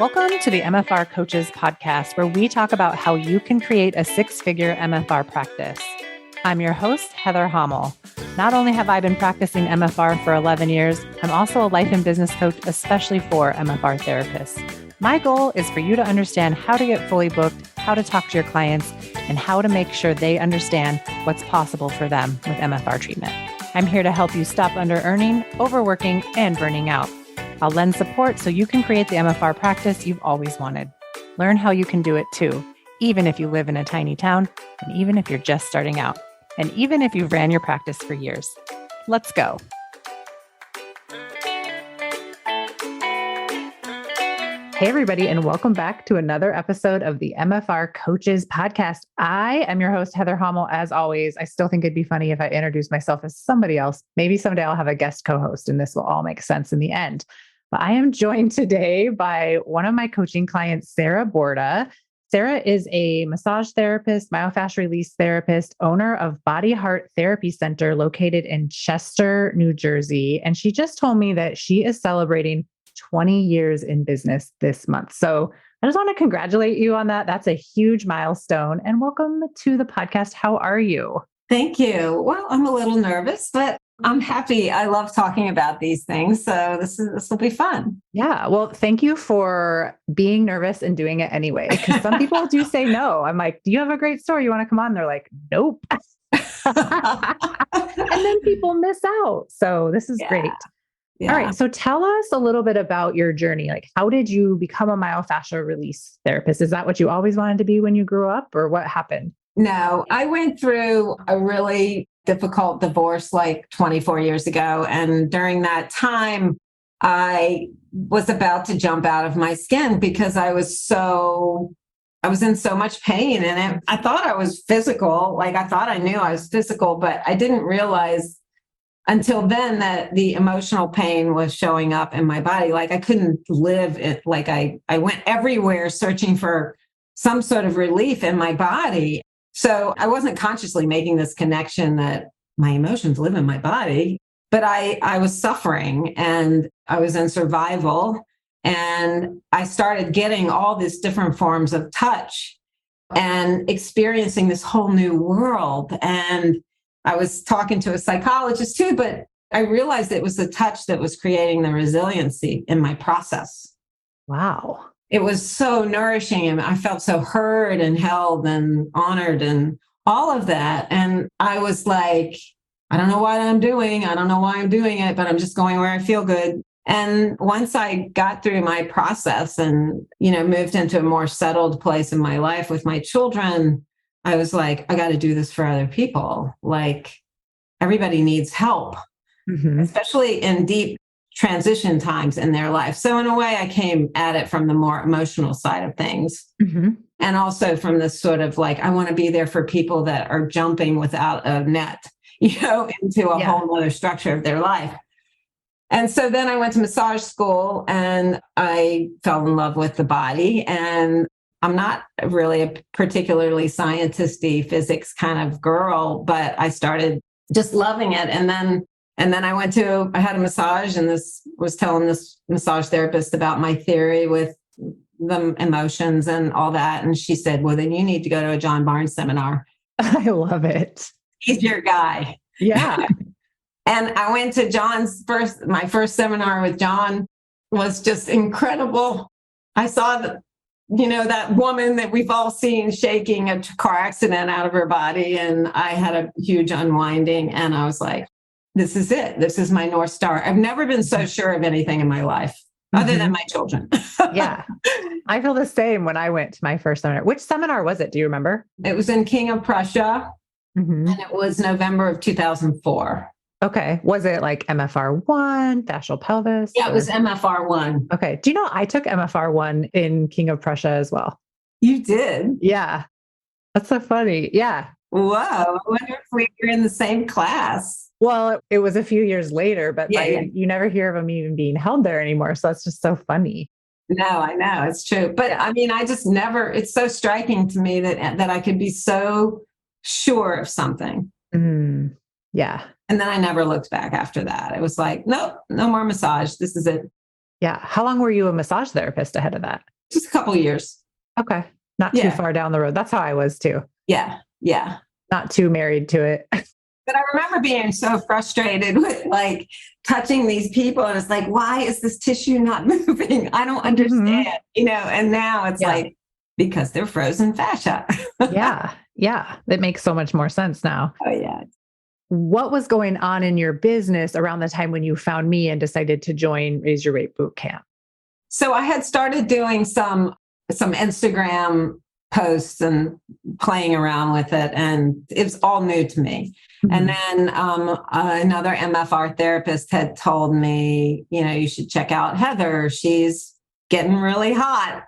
Welcome to the MFR Coaches podcast, where we talk about how you can create a six-figure MFR practice. I'm your host, Heather Hommel. Not only have I been practicing MFR for 11 years, I'm also a life and business coach, especially for MFR therapists. My goal is for you to understand how to get fully booked, how to talk to your clients, and how to make sure they understand what's possible for them with MFR treatment. I'm here to help you stop under-earning, overworking, and burning out. I'll lend support so you can create the MFR practice you've always wanted. Learn how you can do it too, even if you live in a tiny town, and even if you're just starting out, and even if you've ran your practice for years. Let's go. Hey, everybody, and welcome back to another episode of the MFR Coaches podcast. I am your host, Heather Hommel, as always. I still think it'd be funny if I introduced myself as somebody else. Maybe someday I'll have a guest co-host, and this will all make sense in the end. But I am joined today by one of my coaching clients, Sarah Borda. Sarah is a massage therapist, myofascial release therapist, owner of Body Heart Therapy Center located in Chester, New Jersey. And she just told me that she is celebrating 20 years in business this month. So I just want to congratulate you on that. That's a huge milestone. And welcome to the podcast. How are you? Thank you. Well, I'm a little nervous, but I'm happy. I love talking about these things. So this will be fun. Yeah. Well, thank you for being nervous and doing it anyway. Because some people do say no. I'm like, do you have a great story? You want to come on? They're like, nope. And then people miss out. So this is great. Yeah. All right. So tell us a little bit about your journey. Like, how did you become a myofascial release therapist? Is that what you always wanted to be when you grew up, or what happened? No, I went through a really difficult divorce like 24 years ago. And during that time, I was about to jump out of my skin because I was in so much pain. And I thought I was physical. Like, I thought I knew I was physical, but I didn't realize until then that the emotional pain was showing up in my body. Like, I couldn't live it. Like, I went everywhere searching for some sort of relief in my body. So I wasn't consciously making this connection that my emotions live in my body, but I was suffering and I was in survival. And I started getting all these different forms of touch and experiencing this whole new world. And I was talking to a psychologist too, but I realized it was the touch that was creating the resiliency in my process. Wow. It was so nourishing, and I felt so heard and held and honored and all of that. And I was like, I don't know what I'm doing. I don't know why I'm doing it, but I'm just going where I feel good. And once I got through my process and, moved into a more settled place in my life with my children, I was like, I got to do this for other people. Like, everybody needs help, especially in deep transition times in their life. So in a way, I came at it from the more emotional side of things. And also from this sort of like, I want to be there for people that are jumping without a net, into a whole other structure of their life. And so then I went to massage school and I fell in love with the body. And I'm not really a particularly scientisty physics kind of girl, but I started just loving it. And then I had a massage, and was telling this massage therapist about my theory with the emotions and all that. And she said, well, then you need to go to a John Barnes seminar. I love it. He's your guy. Yeah. And I went to my first seminar with John was just incredible. I saw that woman that we've all seen shaking a car accident out of her body. And I had a huge unwinding, and I was like, this is it. This is my North Star. I've never been so sure of anything in my life other than my children. Yeah. I feel the same when I went to my first seminar. Which seminar was it? Do you remember? It was in King of Prussia, and it was November of 2004. Okay. Was it like MFR1, fascial pelvis? Yeah, it was MFR1. Okay. Do you know I took MFR1 in King of Prussia as well? You did? Yeah. That's so funny. Yeah. Whoa. I wonder if we were in the same class. Well, it was a few years later, but you never hear of them even being held there anymore. So that's just so funny. No, I know. It's true. But I mean, I just never, it's so striking to me that I could be so sure of something. Yeah. And then I never looked back after that. It was like, nope, no more massage. This is it. Yeah. How long were you a massage therapist ahead of that? Just a couple of years. Okay. Not too far down the road. That's how I was too. Yeah. Yeah. Not too married to it. But I remember being so frustrated with like touching these people. And it's like, why is this tissue not moving? I don't understand, and now it's like, because they're frozen fascia. Yeah. Yeah. It makes so much more sense now. Oh, yeah. What was going on in your business around the time when you found me and decided to join Raise Your Rate Bootcamp? So I had started doing some Instagram posts and playing around with it, and it was all new to me. Mm-hmm. And then another MFR therapist had told me, you should check out Heather. She's getting really hot,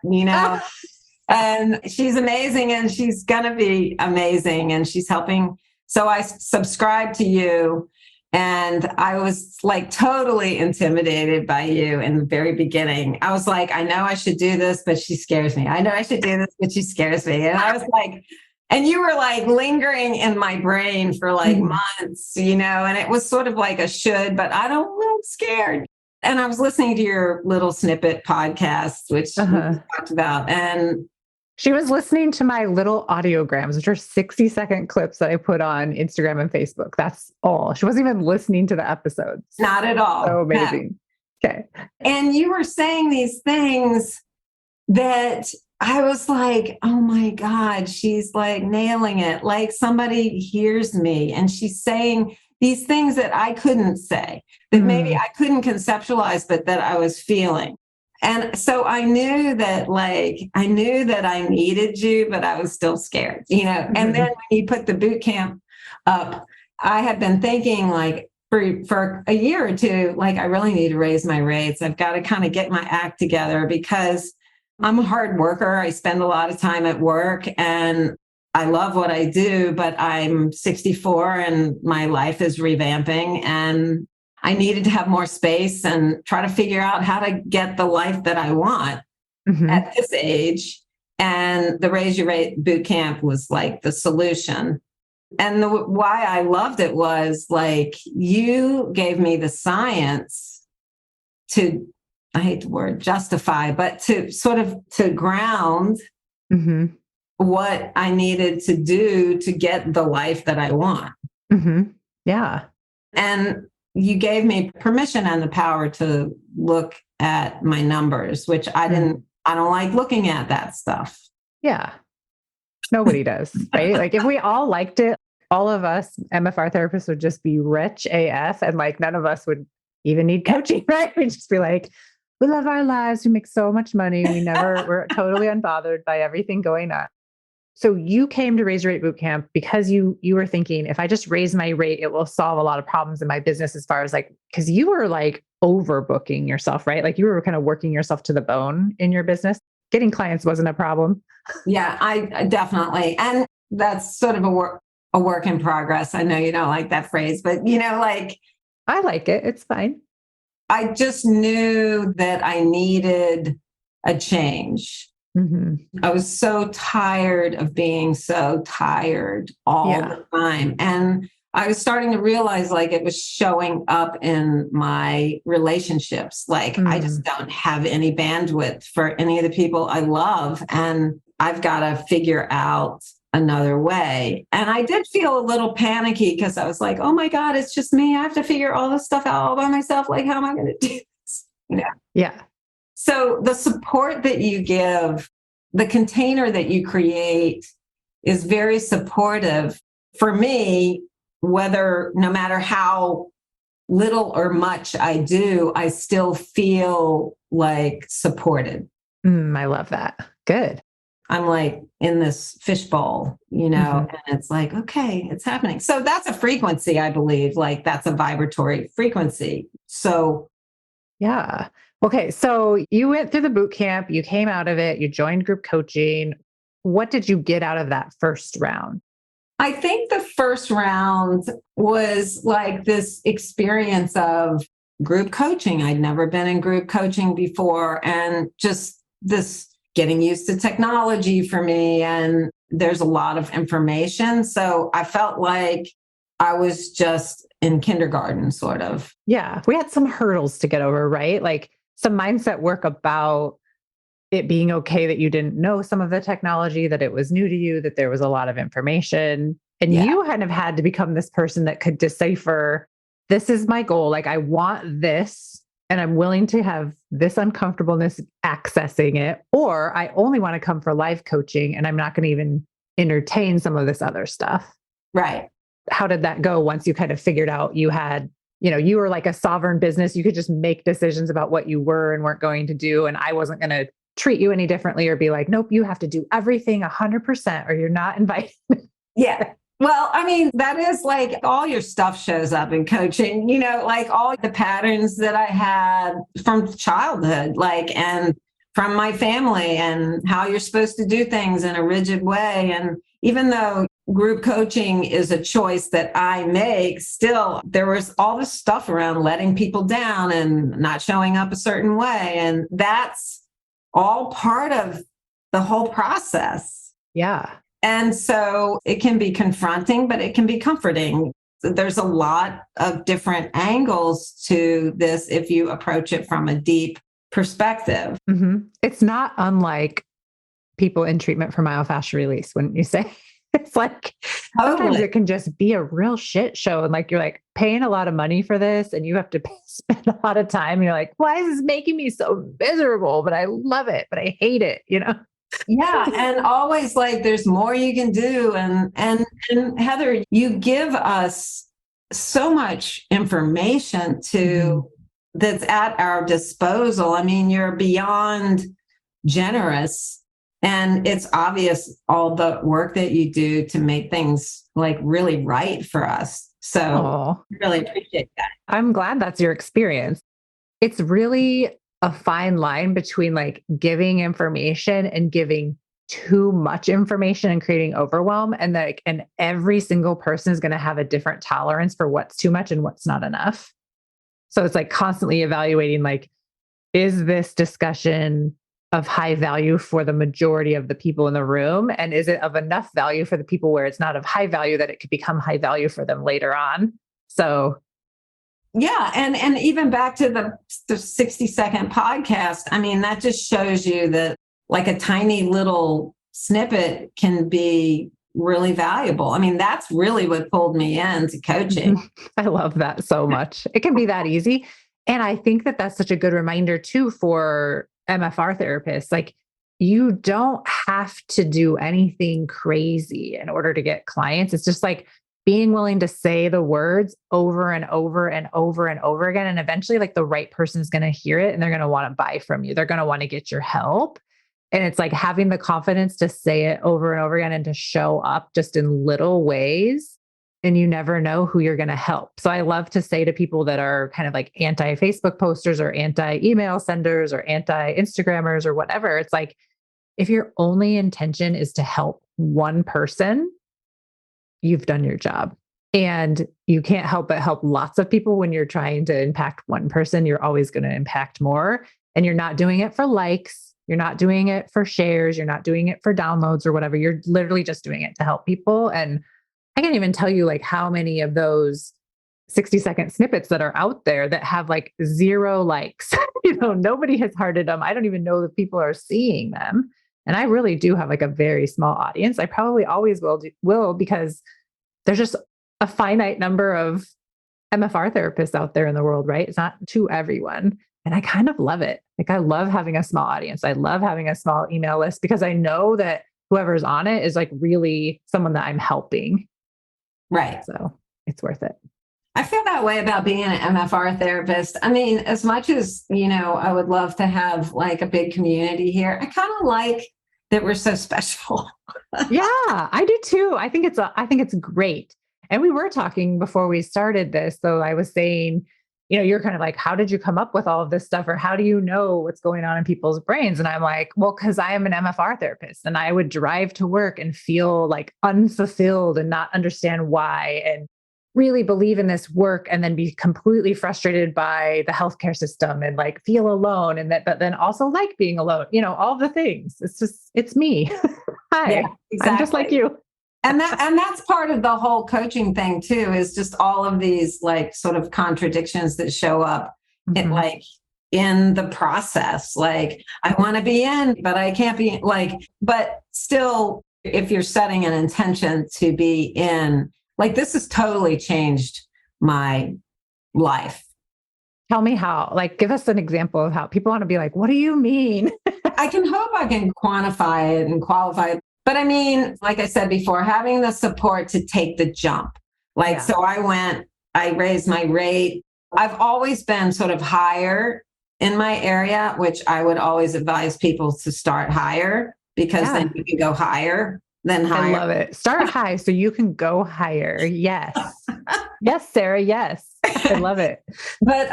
and she's amazing, and she's going to be amazing, and she's helping. So I subscribed to you, and I was like totally intimidated by you in the very beginning. I was like, I know I should do this, but she scares me. I know I should do this, but she scares me. And I was like, and you were like lingering in my brain for like months, and it was sort of like a should, but I'm scared. And I was listening to your little snippet podcast, which we talked about, and she was listening to my little audiograms, which are 60-second clips that I put on Instagram and Facebook. That's all. She wasn't even listening to the episodes. Not at all. So amazing. No. Okay. And you were saying these things that I was like, oh my God, she's like nailing it. Like somebody hears me and she's saying these things that I couldn't say, that maybe I couldn't conceptualize, but that I was feeling. And so I knew that I needed you, but I was still scared, And then when you put the boot camp up, I had been thinking like for a year or two, like I really need to raise my rates. I've got to kind of get my act together because I'm a hard worker. I spend a lot of time at work and I love what I do, but I'm 64 and my life is revamping, and I needed to have more space and try to figure out how to get the life that I want at this age. And the Raise Your Rate Bootcamp was like the solution. And why I loved it was like, you gave me the science to, I hate the word justify, but to sort of to ground what I needed to do to get the life that I want. Yeah. And you gave me permission and the power to look at my numbers, which I don't like looking at that stuff. Yeah. Nobody does, right? Like if we all liked it, all of us MFR therapists would just be rich AF, and like none of us would even need coaching, right? We'd just be like, we love our lives. We make so much money. We're totally unbothered by everything going on. So you came to Raise Your Rate Bootcamp because you were thinking, if I just raise my rate, it will solve a lot of problems in my business as far as like, because you were like overbooking yourself, right? Like you were kind of working yourself to the bone in your business. Getting clients wasn't a problem. Yeah, I definitely. And that's sort of a work in progress. I know you don't like that phrase, but like. I like it. It's fine. I just knew that I needed a change. I was so tired of being so tired all the time. And I was starting to realize like it was showing up in my relationships. Like I just don't have any bandwidth for any of the people I love. And I've got to figure out another way. And I did feel a little panicky because I was like, oh my God, it's just me. I have to figure all this stuff out all by myself. Like, how am I going to do this? Yeah. So the support that you give, the container that you create is very supportive for me, whether no matter how little or much I do, I still feel like supported. I love that. Good. I'm like in this fishbowl, and it's like, okay, it's happening. So that's a frequency, I believe, like that's a vibratory frequency. So yeah. Okay. So you went through the boot camp, you came out of it, you joined group coaching. What did you get out of that first round? I think the first round was like this experience of group coaching. I'd never been in group coaching before, and just this getting used to technology for me. And there's a lot of information. So I felt like I was just in kindergarten, sort of. Yeah. We had some hurdles to get over, right? Like some mindset work about it being okay that you didn't know some of the technology, that it was new to you, that there was a lot of information. And Yeah. you kind of had to become this person that could decipher, this is my goal. Like, I want this, and I'm willing to have this uncomfortableness accessing it, or I only want to come for life coaching and I'm not going to even entertain some of this other stuff. Right. How did that go once you kind of figured out you had, you were like a sovereign business, you could just make decisions about what you were and weren't going to do. And I wasn't going to treat you any differently or be like, nope, you have to do everything 100% or you're not invited. Yeah. Well, I mean, that is like all your stuff shows up in coaching, like all the patterns that I had from childhood, and from my family, and how you're supposed to do things in a rigid way. And even though group coaching is a choice that I make, still there was all this stuff around letting people down and not showing up a certain way. And that's all part of the whole process. Yeah. And so it can be confronting, but it can be comforting. There's a lot of different angles to this if you approach it from a deep perspective. Mm-hmm. It's not unlike people in treatment for myofascial release, wouldn't you say? It's like sometimes it can just be a real shit show. And you're like paying a lot of money for this and you have to spend a lot of time. And you're like, why is this making me so miserable? But I love it, but I hate it, Yeah. And always there's more you can do. And Heather, you give us so much information that's at our disposal. I mean, you're beyond generous. And it's obvious all the work that you do to make things really right for us. So I really appreciate that. I'm glad that's your experience. It's really a fine line between giving information and giving too much information and creating overwhelm. And and every single person is going to have a different tolerance for what's too much and what's not enough. So it's constantly evaluating, is this discussion of high value for the majority of the people in the room? And is it of enough value for the people where it's not of high value that it could become high value for them later on? So yeah. And even back to the 60-second podcast, I mean, that just shows you that a tiny little snippet can be really valuable. I mean, that's really what pulled me into coaching. I love that so much. It can be that easy. And I think that that's such a good reminder too, for MFR therapists. You don't have to do anything crazy in order to get clients. It's just being willing to say the words over and over and over and over again. And eventually the right person is going to hear it and they're going to want to buy from you. They're going to want to get your help. And it's having the confidence to say it over and over again and to show up just in little ways. And you never know who you're going to help. So I love to say to people that are kind of anti-Facebook posters or anti-email senders or anti-Instagrammers or whatever, it's if your only intention is to help one person, you've done your job. And you can't help but help lots of people when you're trying to impact one person. You're always going to impact more. And you're not doing it for likes. You're not doing it for shares. You're not doing it for downloads or whatever. You're literally just doing it to help people. And I can't even tell you how many of those 60-second snippets that are out there that have 0 likes. Nobody has hearted them. I don't even know that people are seeing them. And I really do have a very small audience. I probably always will because there's just a finite number of MFR therapists out there in the world, right? It's not to everyone. And I kind of love it. I love having a small audience. I love having a small email list because I know that whoever's on it is really someone that I'm helping. Right. So it's worth it. I feel that way about being an MFR therapist. I mean, as much as, I would love to have a big community here, I kind of like that we're so special. Yeah, I do too. I think it's great. And we were talking before we started this. So I was saying, you're kind of how did you come up with all of this stuff? Or how do you know what's going on in people's brains? And I'm well, because I am an MFR therapist and I would drive to work and feel unfulfilled and not understand why, and really believe in this work and then be completely frustrated by the healthcare system and feel alone but then also being alone, all the things. It's me. Hi, yeah, exactly. I'm just like you. And that's part of the whole coaching thing too, is just all of these sort of contradictions that show up in the process. Like, I want to be in, but I can't be like, but still, if you're setting an intention to be in, like, this has totally changed my life. Tell me how, like, give us an example of how people want to be like, what do you mean? I can hope I can quantify it and qualify it. But I mean, like I said before, having the support to take the jump. Like, so I raised my rate. I've always been sort of higher in my area, which I would always advise people to start higher, because then you can go higher than higher. I love it. Start high so you can go higher. Yes. Yes, Sarah. Yes. I love it. But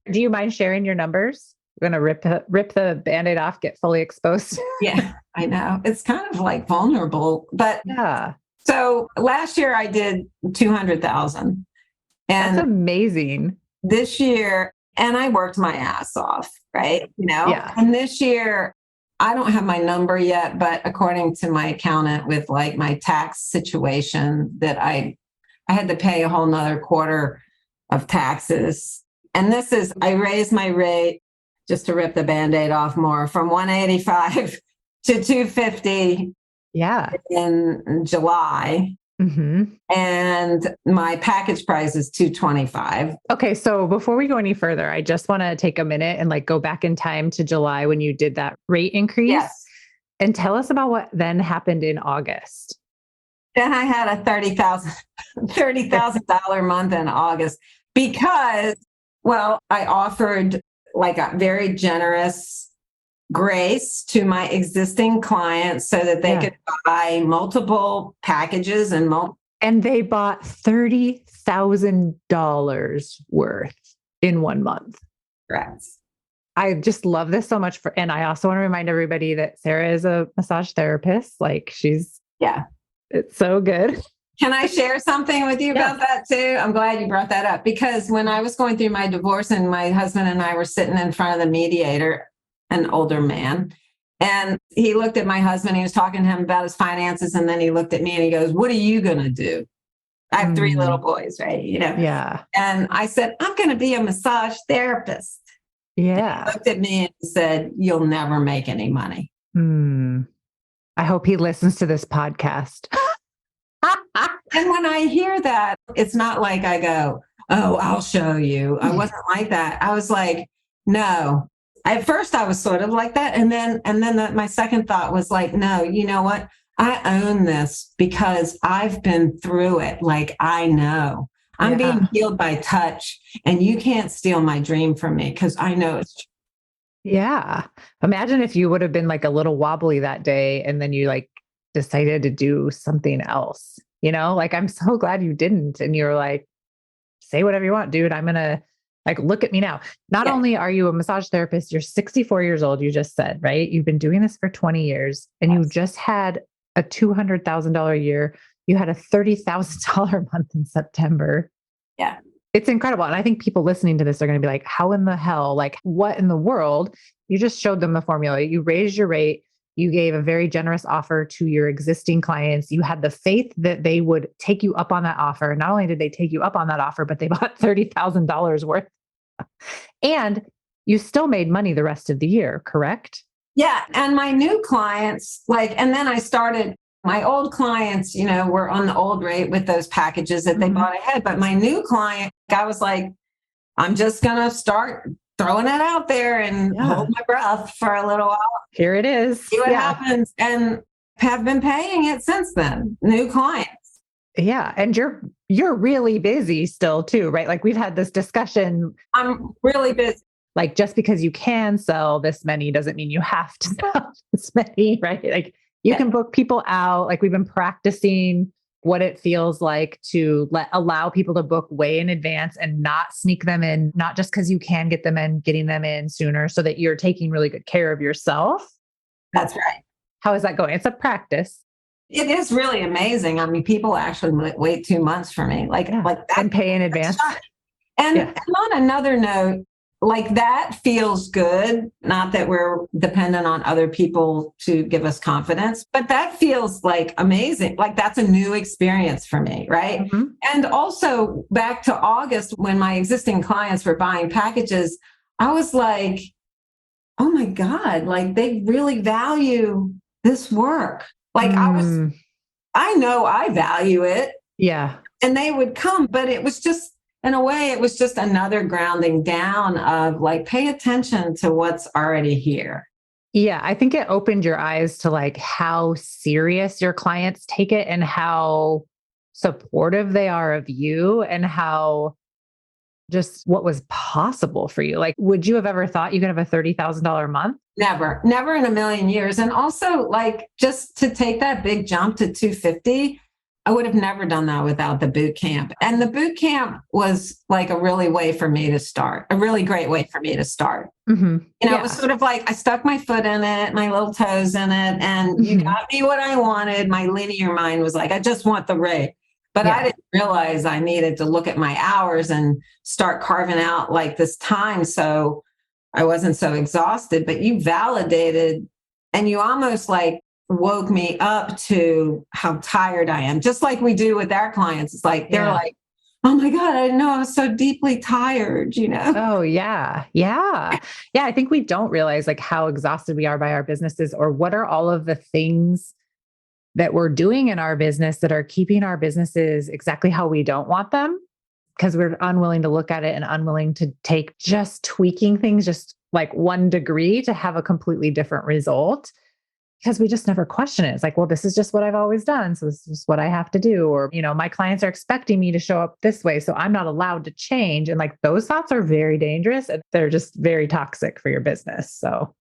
do you mind sharing your numbers? We're going to rip the Band-Aid off, get fully exposed. Yeah, I know. It's kind of like vulnerable, but yeah. So last year I did 200,000. And that's amazing. This year, and I worked my ass off, right? Yeah. And this year, I don't have my number yet, but according to my accountant, with like my tax situation, that I had to pay a whole nother quarter of taxes. And I raised my rate, just to rip the Band-Aid off more, from 185 to 250. Yeah. In July. Mm-hmm. And my package price is 225. Okay. So before we go any further, I just want to take a minute and like go back in time to July when you did that rate increase. Yes. And tell us about what then happened in August. Then I had a $30,000 month in August because, well, I offered like a very generous grace to my existing clients so that they could buy multiple packages and they bought $30,000 worth in 1 month. Correct. I just love this so much and I also want to remind everybody that Sarah is a massage therapist. Like it's so good. Can I share something with you about that too? I'm glad you brought that up, because when I was going through my divorce and my husband and I were sitting in front of the mediator, an older man, and he looked at my husband, he was talking to him about his finances. And then he looked at me and he goes, "What are you going to do?" I have 3 little boys, right? Yeah. And I said, "I'm going to be a massage therapist." Yeah. And he looked at me and he said, "You'll never make any money." I hope he listens to this podcast. And when I hear that, it's not like I go, "Oh, I'll show you." I wasn't like that. I was like, no. At first I was sort of like that. And then my second thought was like, no, you know what? I own this because I've been through it. Like, I know I'm being healed by touch, and you can't steal my dream from me because I know it's true. Yeah. Imagine if you would have been like a little wobbly that day and then you like decided to do something else, like, I'm so glad you didn't. And you're like, say whatever you want, dude. I'm going to like, look at me now. Not only are you a massage therapist, you're 64 years old. You just said, right? You've been doing this for 20 years and you just had a $200,000 a year. You had a $30,000 month in September. Yeah. It's incredible. And I think people listening to this are going to be like, how in the hell, like what in the world? You just showed them the formula. You raised your rate. You gave a very generous offer to your existing clients. You had the faith that they would take you up on that offer. Not only did they take you up on that offer, but they bought $30,000 worth. And you still made money the rest of the year, correct? Yeah. And my new clients, and then I started, my old clients, were on the old rate with those packages that they bought ahead. But my new client, I was like, I'm just going to start throwing it out there and hold my breath for a little while. Here it is. See what happens. And have been paying it since then. New clients. Yeah. And you're really busy still too, right? Like we've had this discussion. I'm really busy. Like just because you can sell this many doesn't mean you have to sell this many, right? Like you can book people out. Like we've been practicing what it feels like to allow people to book way in advance and not sneak them in, not just because you can get them in, getting them in sooner so that you're taking really good care of yourself. That's right. How is that going? It's a practice. It is really amazing. I mean, people actually wait 2 months for me, like that, and pay in advance. And on another note, like that feels good. Not that we're dependent on other people to give us confidence, but that feels like amazing. Like that's a new experience for me, right? Mm-hmm. And also back to August, when my existing clients were buying packages, I was like, oh my God, like they really value this work. Like I know I value it. Yeah. And they would come, but it was just, in a way, it was just another grounding down of like, pay attention to what's already here. Yeah, I think it opened your eyes to like how serious your clients take it and how supportive they are of you and how just what was possible for you. Like, would you have ever thought you could have a $30,000 a month? Never in a million years. And also, like, just to take that big jump to 250, I would have never done that without the boot camp. And the boot camp was like a really way for me to start, a really great way for me to start. It was sort of like I stuck my foot in it, my little toes in it, and you got me what I wanted. My linear mind was like, I just want the rate. But I didn't realize I needed to look at my hours and start carving out like this time so I wasn't so exhausted. But you validated and you almost like woke me up to how tired I am, just like we do with our clients. It's like, they're like, oh my God, I didn't know I was so deeply tired, you know? Oh, yeah. Yeah. Yeah. I think we don't realize like how exhausted we are by our businesses or what are all of the things that we're doing in our business that are keeping our businesses exactly how we don't want them because we're unwilling to look at it and unwilling to take just tweaking things just like 1 degree to have a completely different result. Because we just never question it. It's like, well, this is just what I've always done. So this is what I have to do. Or, my clients are expecting me to show up this way. So I'm not allowed to change. And like those thoughts are very dangerous and they're just very toxic for your business. So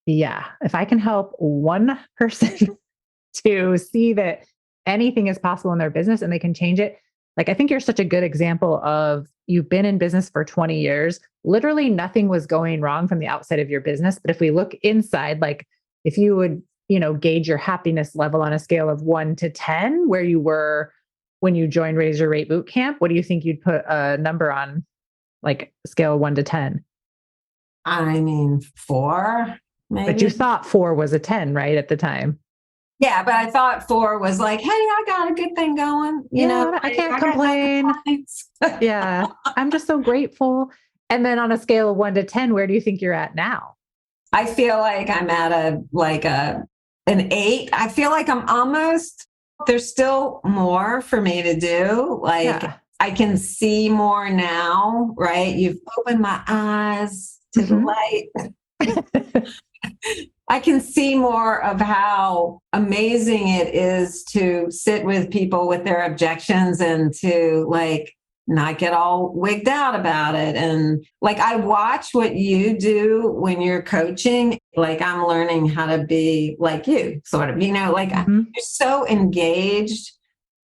yeah, if I can help one person to see that anything is possible in their business and they can change it. Like, I think you're such a good example of you've been in business for 20 years. Literally nothing was going wrong from the outside of your business. But if we look inside, like if you would gauge your happiness level on a scale of 1 to 10, where you were when you joined Raise Your Rate Bootcamp, what do you think you'd put a number on, like scale 1 to 10? I mean, 4, maybe. But you thought 4 was a 10, right, at the time? Yeah, but I thought 4 was like, hey, I got a good thing going. I can't complain. Yeah, I'm just so grateful. And then on a scale of 1 to 10, where do you think you're at now? I feel like I'm at an 8. I feel like I'm almost, there's still more for me to do. Like I can see more now, right? You've opened my eyes to the light. I can see more of how amazing it is to sit with people with their objections and to like not get all wigged out about it. And like, I watch what you do when you're coaching, like I'm learning how to be like you sort of, you're so engaged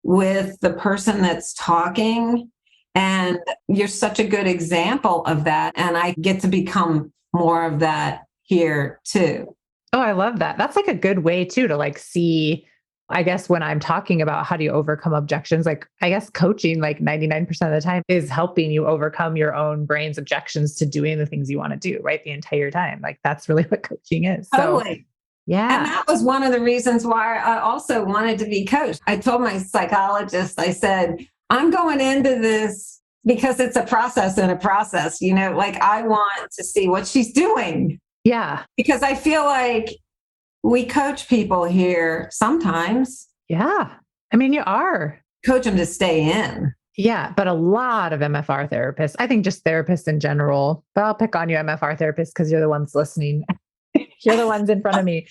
with the person that's talking and you're such a good example of that. And I get to become more of that here too. Oh, I love that. That's like a good way too, to like see, I guess when I'm talking about how do you overcome objections, like I guess coaching like 99% of the time is helping you overcome your own brain's objections to doing the things you want to do, right? The entire time. Like that's really what coaching is. Totally. So, yeah. And that was one of the reasons why I also wanted to be coached. I told my psychologist, I said, I'm going into this because it's a process and a process, like I want to see what she's doing. Yeah. Because I feel like we coach people here sometimes. Yeah. I mean, you are. Coach them to stay in. Yeah. But a lot of MFR therapists, I think just therapists in general, but I'll pick on you MFR therapists because you're the ones listening. You're the ones in front of me.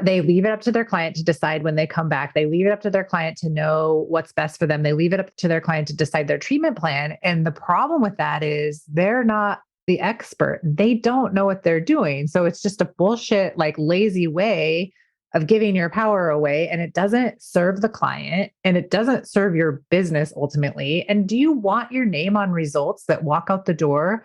They leave it up to their client to decide when they come back. They leave it up to their client to know what's best for them. They leave it up to their client to decide their treatment plan. And the problem with that is they're not the expert. They don't know what they're doing. So it's just a bullshit, like lazy way of giving your power away. And it doesn't serve the client and it doesn't serve your business ultimately. And do you want your name on results that walk out the door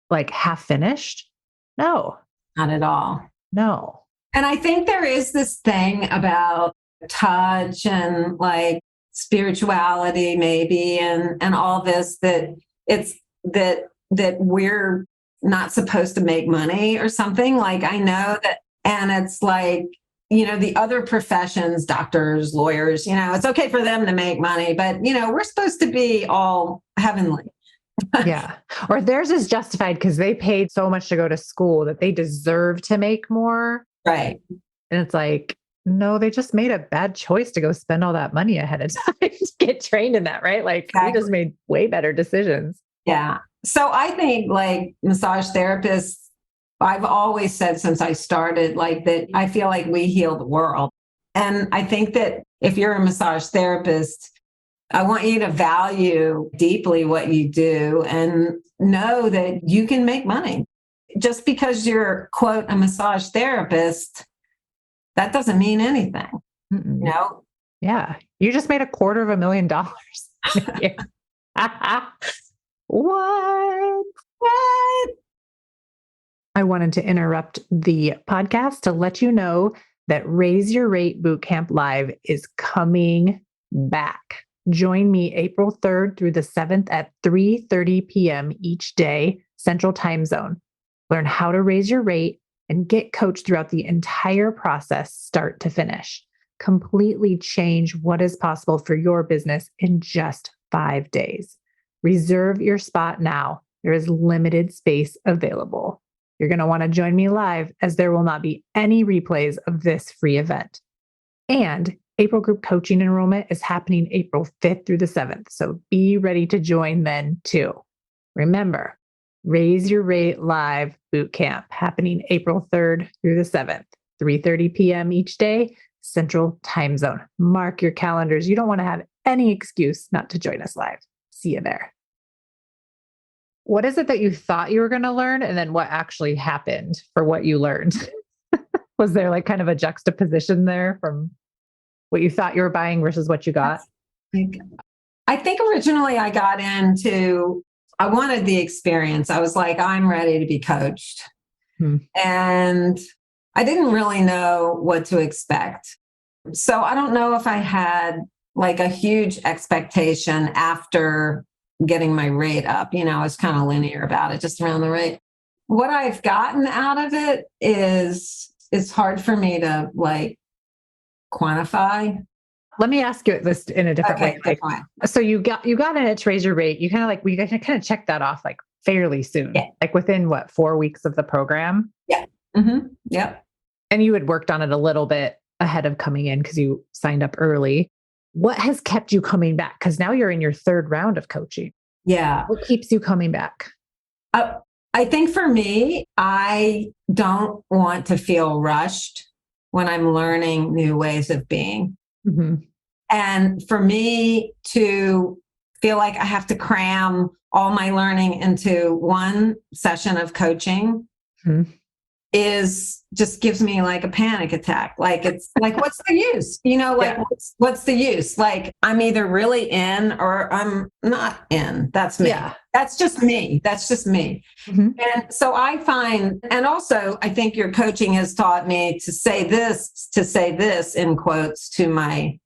like half finished? No, not at all. No. And I think there is this thing about touch and like spirituality maybe and all this that it's that we're not supposed to make money or something. Like I know that, and it's like, the other professions, doctors, lawyers, it's okay for them to make money, but we're supposed to be all heavenly. Yeah. Or theirs is justified because they paid so much to go to school that they deserve to make more. Right. And it's like, no, they just made a bad choice to go spend all that money ahead of time to get trained in that, right? Like we just Exactly. made way better decisions. Yeah. So I think like massage therapists, I've always said since I started, like that I feel like we heal the world. And I think that if you're a massage therapist, I want you to value deeply what you do and know that you can make money. Just because you're, quote, a massage therapist, that doesn't mean anything, you Mm-mm. know? Yeah. You just made $250,000 in a year. What? What? I wanted to interrupt the podcast to let you know that Raise Your Rate Bootcamp Live is coming back. Join me April 3rd through the 7th at 3:30 p.m. each day, Central Time Zone. Learn how to raise your rate and get coached throughout the entire process, start to finish. Completely change what is possible for your business in just 5 days. Reserve your spot now. There is limited space available. You're going to want to join me live as there will not be any replays of this free event. And April group coaching enrollment is happening April 5th through the 7th. So be ready to join then too. Remember, Raise Your Rate Live Bootcamp happening April 3rd through the 7th, 3:30 p.m. each day, Central Time Zone. Mark your calendars. You don't want to have any excuse not to join us live. See you there. What is it that you thought you were going to learn? And then what actually happened for what you learned? Was there like kind of a juxtaposition there from what you thought you were buying versus what you got? I think originally I got into, I wanted the experience. I was like, I'm ready to be coached. And I didn't really know what to expect. So I don't know if I had like a huge expectation after getting my rate up. I was kind of linear about it, just around the rate. What I've gotten out of it is it's hard for me to like quantify. Let me ask you this in a different way. Okay, fine. So you got in it to raise your rate. You kind of like, we kind of checked that off like fairly soon, like within 4 weeks of the program. Yeah. Mm-hmm. Yep. And you had worked on it a little bit ahead of coming in because you signed up early. What has kept you coming back? Because now you're in your third round of coaching. Yeah. What keeps you coming back? I think for me, I don't want to feel rushed when I'm learning new ways of being. Mm-hmm. And for me to feel like I have to cram all my learning into one session of coaching is just gives me like a panic attack. Like, it's like, what's the use? What's the use? Like, I'm either really in or I'm not in. That's me. Yeah. That's just me. Mm-hmm. And so I find, and also I think your coaching has taught me to say this in quotes to my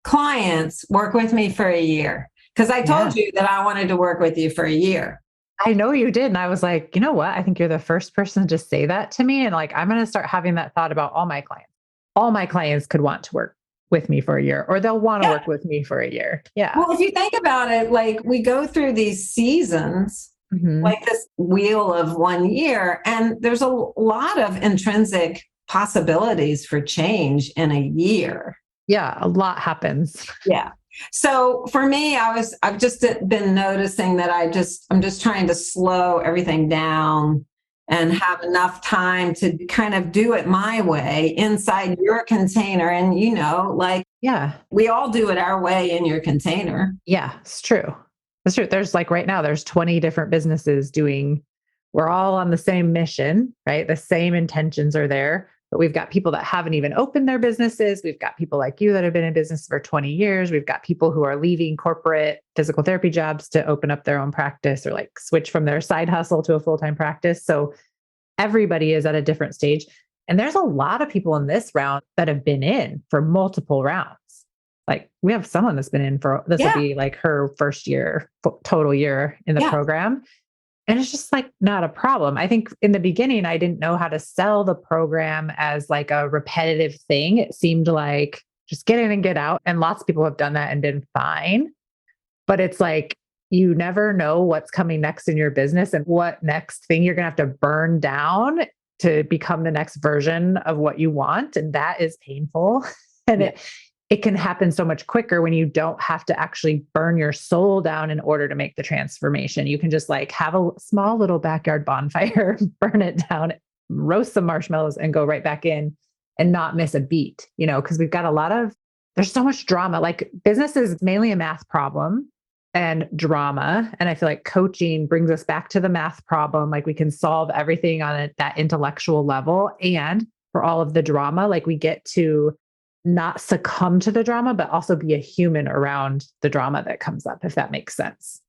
clients, work with me for a year. Because I told you that I wanted to work with you for a year. I know you did. And I was like, you know what? I think you're the first person to say that to me. And like, I'm going to start having that thought about all my clients. All my clients could want to work with me for a year, or they'll want to work with me for a year. Yeah. Well, if you think about it, like we go through these seasons, like this wheel of 1 year, and there's a lot of intrinsic possibilities for change in a year. Yeah. A lot happens. Yeah. So for me, I've just been noticing that I'm just trying to slow everything down and have enough time to kind of do it my way inside your container. And, we all do it our way in your container. Yeah, it's true. It's true. There's like right now, there's 20 different businesses we're all on the same mission, right? The same intentions are there. But we've got people that haven't even opened their businesses. We've got people like you that have been in business for 20 years. We've got people who are leaving corporate physical therapy jobs to open up their own practice or like switch from their side hustle to a full-time practice. So everybody is at a different stage. And there's a lot of people in this round that have been in for multiple rounds. Like we have someone that's been in for, this will be like her first year, total year in the program. And it's just like not a problem. I think in the beginning, I didn't know how to sell the program as like a repetitive thing. It seemed like just get in and get out. And lots of people have done that and been fine. But it's like, you never know what's coming next in your business and what next thing you're going to have to burn down to become the next version of what you want. And that is painful. And it can happen so much quicker when you don't have to actually burn your soul down in order to make the transformation. You can just like have a small little backyard bonfire, burn it down, roast some marshmallows and go right back in and not miss a beat, because we've got there's so much drama. Like business is mainly a math problem and drama. And I feel like coaching brings us back to the math problem. Like we can solve everything on that intellectual level. And for all of the drama, like we get to not succumb to the drama, but also be a human around the drama that comes up, if that makes sense.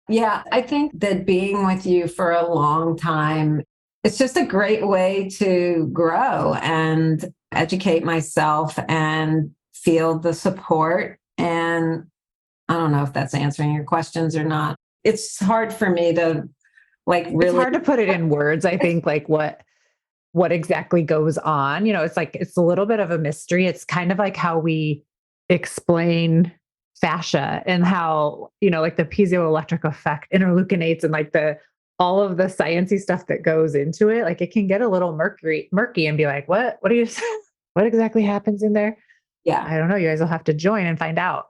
Yeah, I think that being with you for a long time, it's just a great way to grow and educate myself and feel the support. And I don't know if that's answering your questions or not. It's hard for me to really. It's hard to put it in words. I think like what exactly goes on. It's like, it's a little bit of a mystery. It's kind of like how we explain fascia and how, like the piezoelectric effect interleukinates and like all of the sciencey stuff that goes into it. Like it can get a little murky and be like, what exactly happens in there? Yeah. I don't know. You guys will have to join and find out.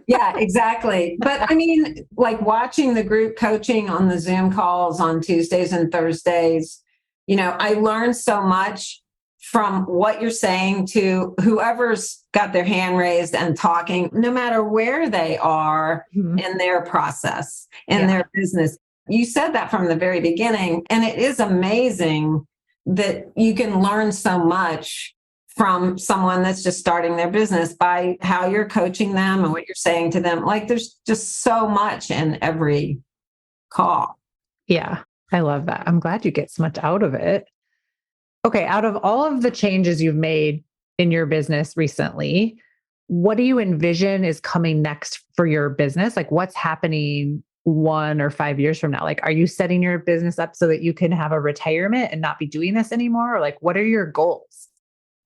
Yeah, exactly. But I mean, like watching the group coaching on the Zoom calls on Tuesdays and Thursdays, I learned so much from what you're saying to whoever's got their hand raised and talking, no matter where they are in their process, in their business. You said that from the very beginning. And it is amazing that you can learn so much from someone that's just starting their business by how you're coaching them and what you're saying to them. Like there's just so much in every call. Yeah, I love that. I'm glad you get so much out of it. Okay, out of all of the changes you've made in your business recently, what do you envision is coming next for your business? Like what's happening 1 or 5 years from now? Like, are you setting your business up so that you can have a retirement and not be doing this anymore? Or like, what are your goals?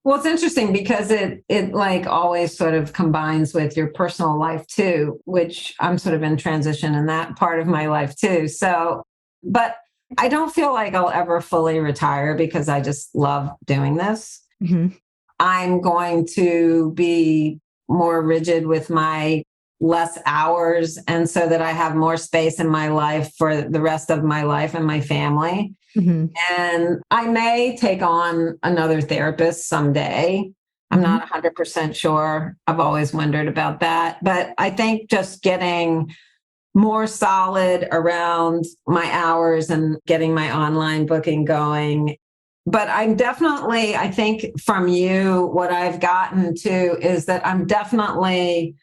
Well, it's interesting because it like always sort of combines with your personal life too, which I'm sort of in transition in that part of my life too. So, but I don't feel like I'll ever fully retire because I just love doing this. Mm-hmm. I'm going to be more rigid with my less hours and so that I have more space in my life for the rest of my life and my family. Mm-hmm. And I may take on another therapist someday. I'm not 100% sure. I've always wondered about that. But I think just getting more solid around my hours and getting my online booking going. But I'm definitely, I think from you, what I've gotten to is that I'm definitely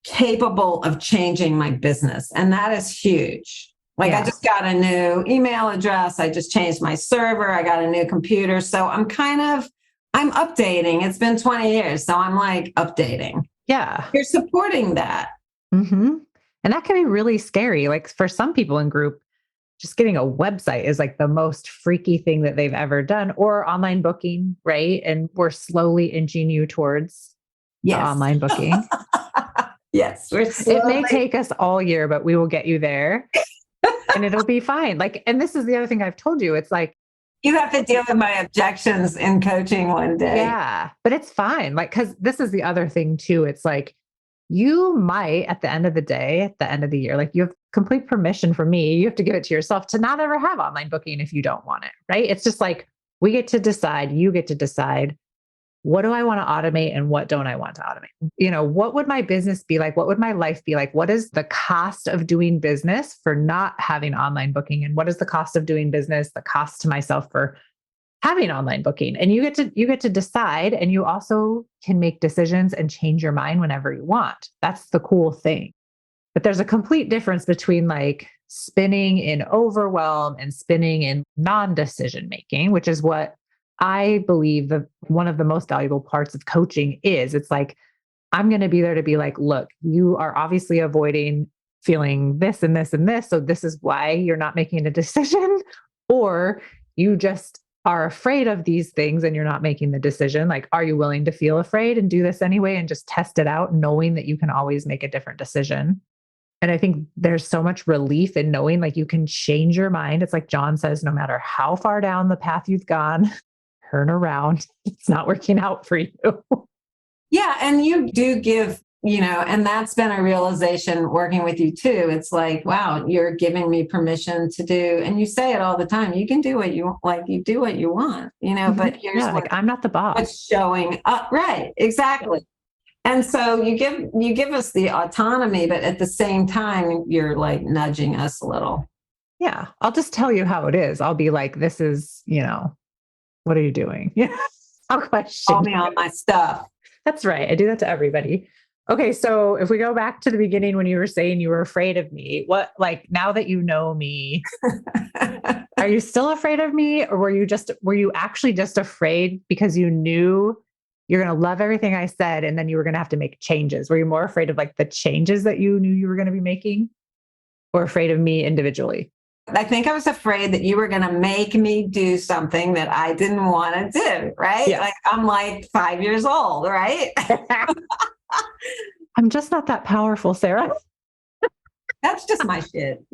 capable of changing my business. And that is huge. Like I just got a new email address. I just changed my server. I got a new computer. So I'm updating. It's been 20 years. So I'm like updating. Yeah. You're supporting that. Mm-hmm. And that can be really scary. Like for some people in group, just getting a website is like the most freaky thing that they've ever done, or online booking, right? And we're slowly inching you towards the online booking. Yes. It may take us all year, but we will get you there. And it'll be fine. Like, and this is the other thing I've told you. It's like, you have to deal with my objections in coaching one day. Yeah, but it's fine. Like, cause this is the other thing too. It's like, you might at the end of the day, at the end of the year, like you have complete permission from me. You have to give it to yourself to not ever have online booking if you don't want it. Right. It's just like, we get to decide, you get to decide, what do I want to automate and what don't I want to automate? What would my business be like? What would my life be like? What is the cost of doing business for not having online booking? And what is the cost of doing business, the cost to myself for having online booking? And you get to decide, and you also can make decisions and change your mind whenever you want. That's the cool thing. But there's a complete difference between like spinning in overwhelm and spinning in non-decision making, which is what I believe that one of the most valuable parts of coaching is. It's like, I'm going to be there to be like, look, you are obviously avoiding feeling this and this and this. So this is why you're not making a decision, or you just are afraid of these things and you're not making the decision. Like, are you willing to feel afraid and do this anyway and just test it out, knowing that you can always make a different decision? And I think there's so much relief in knowing like you can change your mind. It's like John says, no matter how far down the path you've gone, turn around. It's not working out for you. Yeah. And you do give, and that's been a realization working with you too. It's like, wow, you're giving me permission to do, and you say it all the time. You can do what you like, you do what you want, but here's like I'm not the boss. What's showing up. Right. Exactly. And so you give us the autonomy, but at the same time, you're like nudging us a little. Yeah. I'll just tell you how it is. I'll be like, this is, what are you doing? Yeah. I'll question. Call me on my stuff. That's right. I do that to everybody. Okay. So if we go back to the beginning when you were saying you were afraid of me, now that you know me, are you still afraid of me? Or were you actually just afraid because you knew you're going to love everything I said, and then you were going to have to make changes? Were you more afraid of like the changes that you knew you were going to be making, or afraid of me individually? I think I was afraid that you were going to make me do something that I didn't want to do, right? Yeah. Like I'm like 5 years old, right? I'm just not that powerful, Sarah. That's just my shit,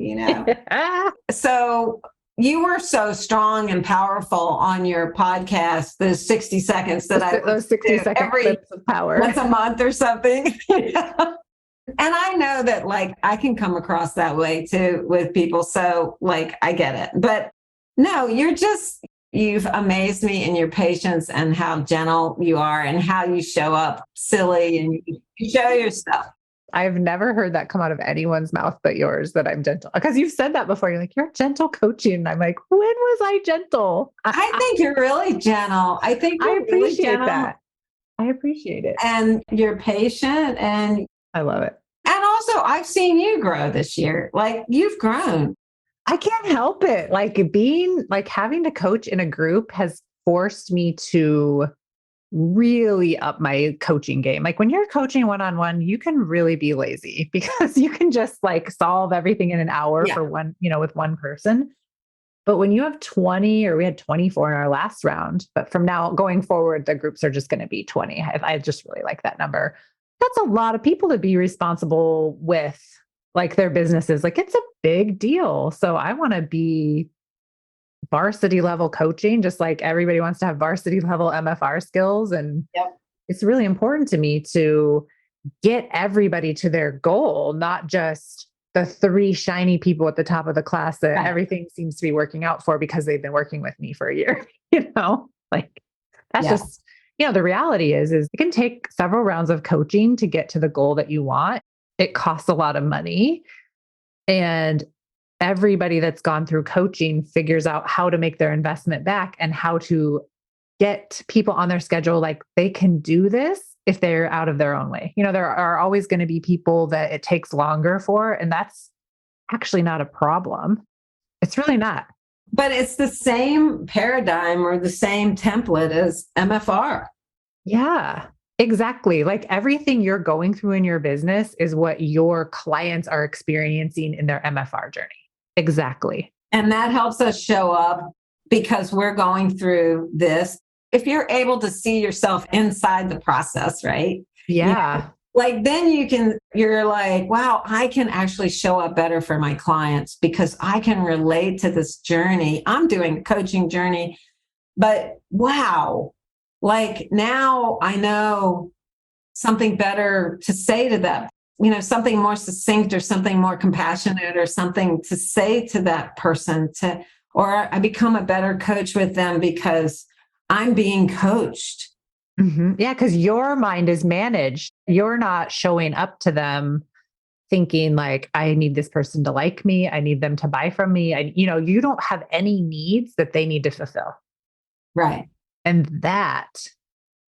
So you were so strong and powerful on your podcast, those 60 seconds those 60 second clips of power. Once a month or something. And I know that like I can come across that way too with people. So like I get it. But no, you've amazed me in your patience and how gentle you are and how you show up silly and you show your stuff. I've never heard that come out of anyone's mouth but yours, that I'm gentle. Because you've said that before. You're like, you're gentle coaching. And I'm like, when was I gentle? I think you're really gentle. I appreciate that. I appreciate it. And you're patient, and I love it. And also I've seen you grow this year. Like you've grown. I can't help it. Like having to coach in a group has forced me to really up my coaching game. Like when you're coaching one-on-one, you can really be lazy because you can just like solve everything in an hour for one, with one person. But when you have 20, or we had 24 in our last round, but from now going forward, the groups are just going to be 20. I just really like that number. That's a lot of people to be responsible with, like their businesses. Like it's a big deal. So I want to be varsity level coaching, just like everybody wants to have varsity level MFR skills. And it's really important to me to get everybody to their goal, not just the 3 shiny people at the top of the class that everything seems to be working out for because they've been working with me for a year, like that's just, the reality is it can take several rounds of coaching to get to the goal that you want. It costs a lot of money, and everybody that's gone through coaching figures out how to make their investment back and how to get people on their schedule. Like they can do this if they're out of their own way. There are always going to be people that it takes longer for, and that's actually not a problem. It's really not. But it's the same paradigm or the same template as MFR. Yeah, exactly. Like everything you're going through in your business is what your clients are experiencing in their MFR journey. Exactly. And that helps us show up because we're going through this. If you're able to see yourself inside the process, right? Yeah. Like then you're like, wow, I can actually show up better for my clients because I can relate to this journey. I'm doing a coaching journey, but wow, like now I know something better to say to them, something more succinct or something more compassionate or something to say to that person or I become a better coach with them because I'm being coached. Mm-hmm. Yeah, because your mind is managed. You're not showing up to them thinking like, I need this person to like me. I need them to buy from me. You don't have any needs that they need to fulfill. Right. And that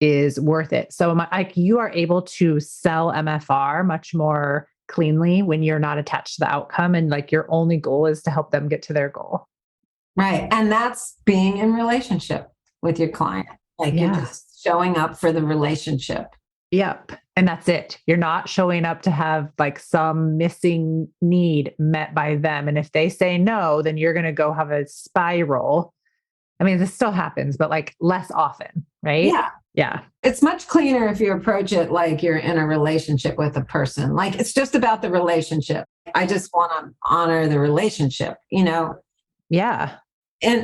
is worth it. So you are able to sell MFR much more cleanly when you're not attached to the outcome. And like your only goal is to help them get to their goal. Right. And that's being in relationship with your client. Like you're just showing up for the relationship. Yep. And that's it. You're not showing up to have like some missing need met by them. And if they say no, then you're going to go have a spiral. I mean, this still happens, but like less often, right? Yeah. Yeah. It's much cleaner if you approach it like you're in a relationship with a person. Like it's just about the relationship. I just want to honor the relationship, Yeah.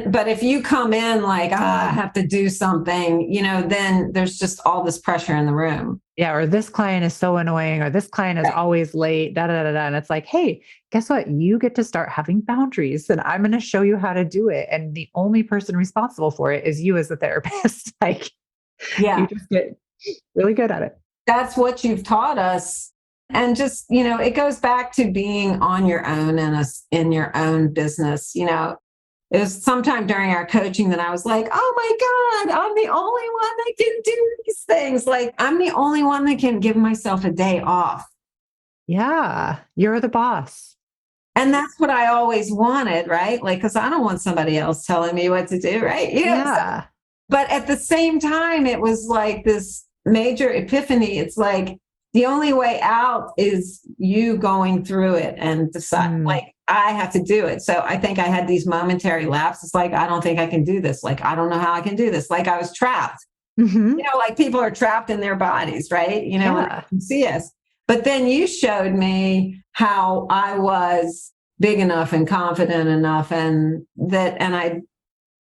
But if you come in like, I have to do something, then there's just all this pressure in the room. Yeah. Or this client is so annoying, or this client is always late, da, da, da, da. And it's like, hey, guess what? You get to start having boundaries, and I'm going to show you how to do it. And the only person responsible for it is you as a therapist. Like, you just get really good at it. That's what you've taught us. And just, it goes back to being on your own in your own business. It was sometime during our coaching that I was like, oh my God, I'm the only one that can do these things. Like, I'm the only one that can give myself a day off. Yeah. You're the boss. And that's what I always wanted, right? Like, because I don't want somebody else telling me what to do, right? Yeah. But at the same time, it was like this major epiphany. It's like, the only way out is you going through it and decide, like, I have to do it. So I think I had these momentary lapses. Like, I don't think I can do this. Like, I don't know how I can do this. Like, I was trapped. Like people are trapped in their bodies, right? When you can see us. But then you showed me how I was big enough and confident enough, and I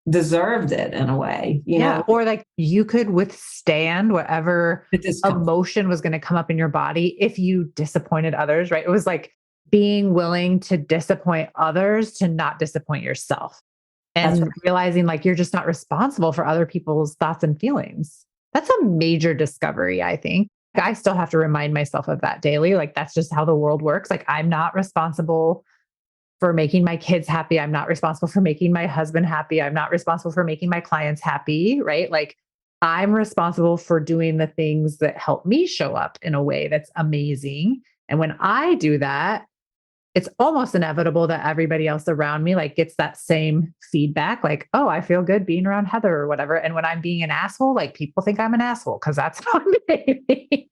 deserved it in a way, or like you could withstand whatever emotion was going to come up in your body if you disappointed others, right? It was like being willing to disappoint others to not disappoint yourself, and realizing like you're just not responsible for other people's thoughts and feelings. That's a major discovery, I think. I still have to remind myself of that daily. Like, that's just how the world works. Like, I'm not responsible for making my kids happy. I'm not responsible for making my husband happy. I'm not responsible for making my clients happy, right? Like, I'm responsible for doing the things that help me show up in a way that's amazing. And when I do that, it's almost inevitable that everybody else around me like gets that same feedback. Like, oh, I feel good being around Heather or whatever. And when I'm being an asshole, like people think I'm an asshole because that's how I'm behaving,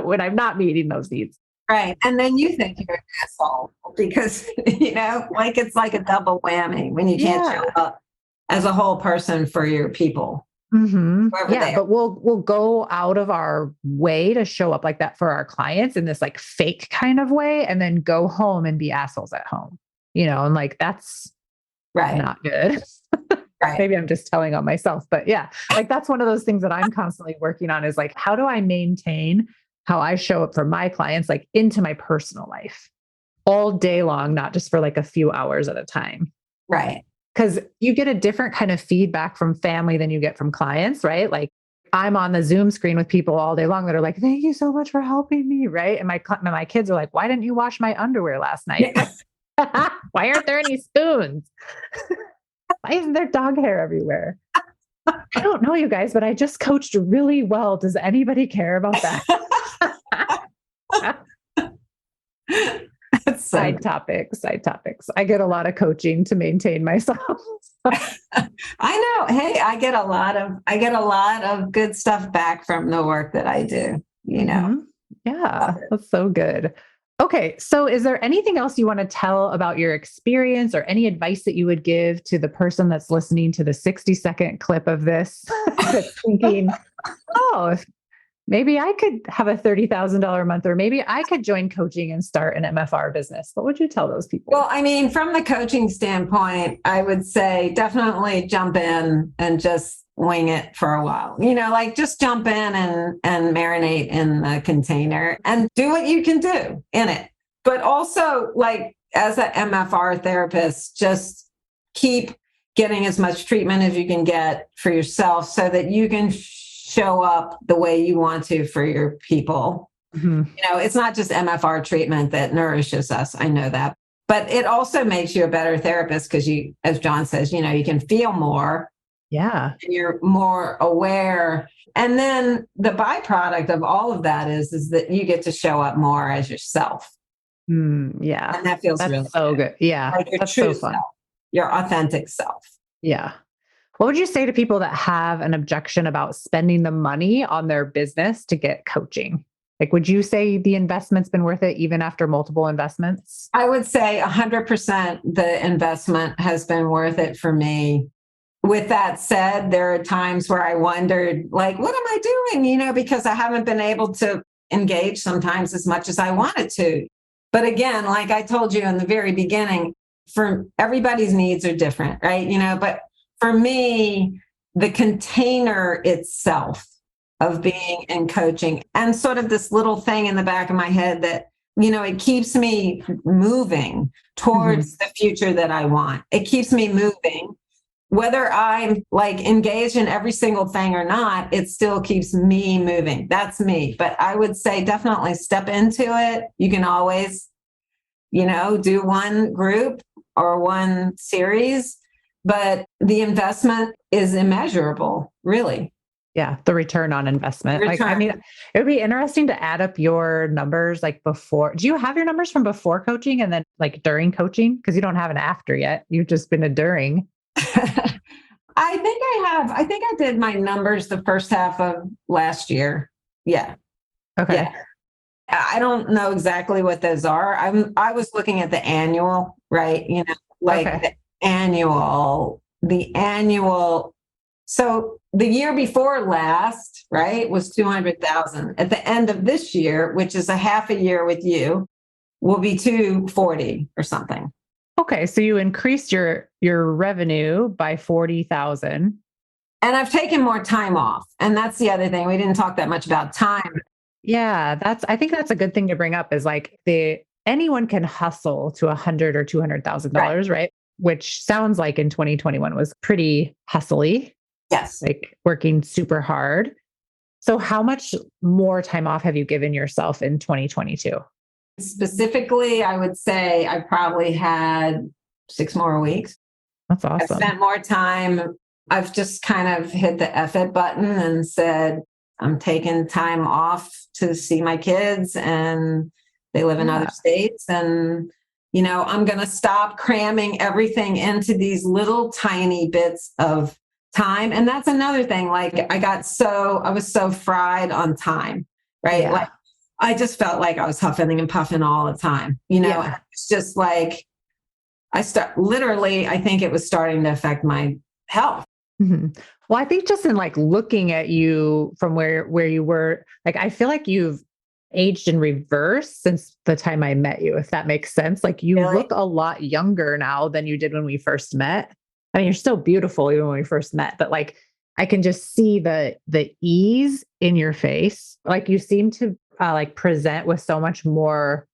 when I'm not meeting those needs. Right. And then you think you're an asshole because, like it's like a double whammy when you can't show up as a whole person for your people. But we'll go out of our way to show up like that for our clients in this like fake kind of way, and then go home and be assholes at home, and like that's not good. Maybe I'm just telling on myself, but yeah, like that's one of those things that I'm constantly working on is like, how do I maintain how I show up for my clients, like into my personal life all day long, not just for like a few hours at a time. Right. Because you get a different kind of feedback from family than you get from clients, right? Like I'm on the Zoom screen with people all day long that are like, thank you so much for helping me, right? And my kids are like, why didn't you wash my underwear last night? Why aren't there any spoons? Why isn't there dog hair everywhere? I don't know, you guys, but I just coached really well. Does anybody care about that? Side topics. I get a lot of coaching to maintain myself. I know. Hey, I get a lot of good stuff back from the work that I do, Yeah, that's so good. Okay. So is there anything else you want to tell about your experience or any advice that you would give to the person that's listening to the 60-second clip of this that's thinking, oh, maybe I could have a $30,000 a month, or maybe I could join coaching and start an MFR business? What would you tell those people? Well, I mean, from the coaching standpoint, I would say definitely jump in and just wing it for a while, like just jump in and marinate in the container and do what you can do in it. But also, like, as an MFR therapist, just keep getting as much treatment as you can get for yourself so that you can show up the way you want to for your people. It's not just MFR treatment that nourishes us. I know that, but it also makes you a better therapist because you, as John says, you can feel more. Yeah. And you're more aware. And then the byproduct of all of that is that you get to show up more as yourself. Yeah. And that feels really so good. Yeah. Like your that's true so fun. self, your authentic self. Yeah. What would you say to people that have an objection about spending the money on their business to get coaching? Like, would you say the investment's been worth it even after multiple investments? I would say 100% the investment has been worth it for me. With that said, there are times where I wondered, like, what am I doing? Because I haven't been able to engage sometimes as much as I wanted to. But again, like I told you in the very beginning, for everybody's needs are different, right? But for me, the container itself of being in coaching and sort of this little thing in the back of my head that, it keeps me moving towards the future that I want. It keeps me moving. Whether I'm like engaged in every single thing or not, it still keeps me moving. That's me. But I would say definitely step into it. You can always, do one group or one series, but the investment is immeasurable, really. Yeah, the return on investment. Like, I mean, it would be interesting to add up your numbers like before. Do you have your numbers from before coaching and then like during coaching? Because you don't have an after yet. You've just been a during. I think I have. I think I did my numbers the first half of last year. Yeah. Okay. Yeah. I don't know exactly what those are. I was looking at the annual, right? The annual. So the year before last, right, was 200,000. At the end of this year, which is a half a year with you, will be 240 or something. Okay. So you increased your revenue by 40,000. And I've taken more time off. And that's the other thing. We didn't talk that much about time. Yeah, I think that's a good thing to bring up is like anyone can hustle to $100,000 or $200,000, right? Which sounds like in 2021 was pretty hustly. Yes. Like working super hard. So how much more time off have you given yourself in 2022? Specifically, I would say I probably had 6 more weeks. That's awesome. I spent more time. I've just kind of hit the F it button and said, I'm taking time off to see my kids and they live in other states. And, I'm going to stop cramming everything into these little tiny bits of time. And that's another thing. Like I was so fried on time, right? Yeah. Like I just felt like I was huffing and puffing all the time, It's just like I think it was starting to affect my health. Mm-hmm. Well, I think just in like looking at you from where you were, like, I feel like you've aged in reverse since the time I met you, if that makes sense. Like you look a lot younger now than you did when we first met. I mean, you're still beautiful even when we first met, but like, I can just see the ease in your face. Like you seem to like present with so much more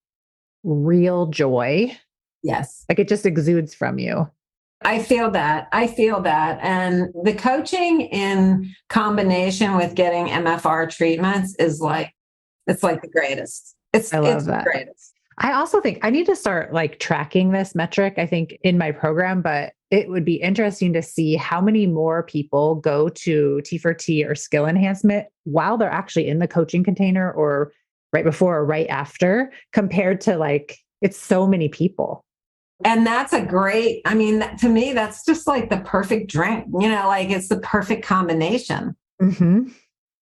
real joy. Yes. Like it just exudes from you. I feel that. And the coaching in combination with getting MFR treatments is like, it's like the greatest. I love that. The greatest. I also think I need to start like tracking this metric, I think in my program, but it would be interesting to see how many more people go to T4T or skill enhancement while they're actually in the coaching container or right before or right after compared to like, it's so many people. And that's to me, that's just like the perfect drink, like it's the perfect combination. Mm-hmm.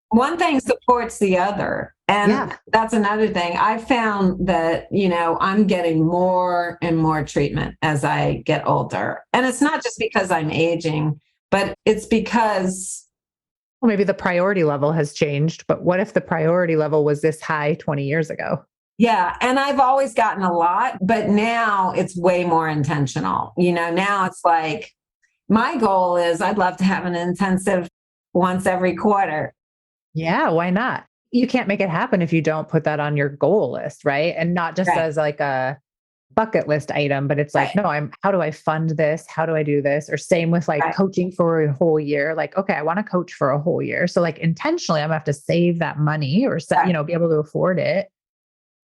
One thing supports the other. And that's another thing. I found that, I'm getting more and more treatment as I get older. And it's not just because I'm aging, but it's because... Well, maybe the priority level has changed, but what if the priority level was this high 20 years ago? Yeah. And I've always gotten a lot, but now it's way more intentional. Now it's like, my goal is I'd love to have an intensive once every quarter. Yeah. Why not? You can't make it happen if you don't put that on your goal list, right? And not just as like a bucket list item, but it's like, no, how do I fund this? How do I do this? Or same with like coaching for a whole year. Like, okay, I want to coach for a whole year. So like intentionally, I'm gonna have to save that money or be able to afford it.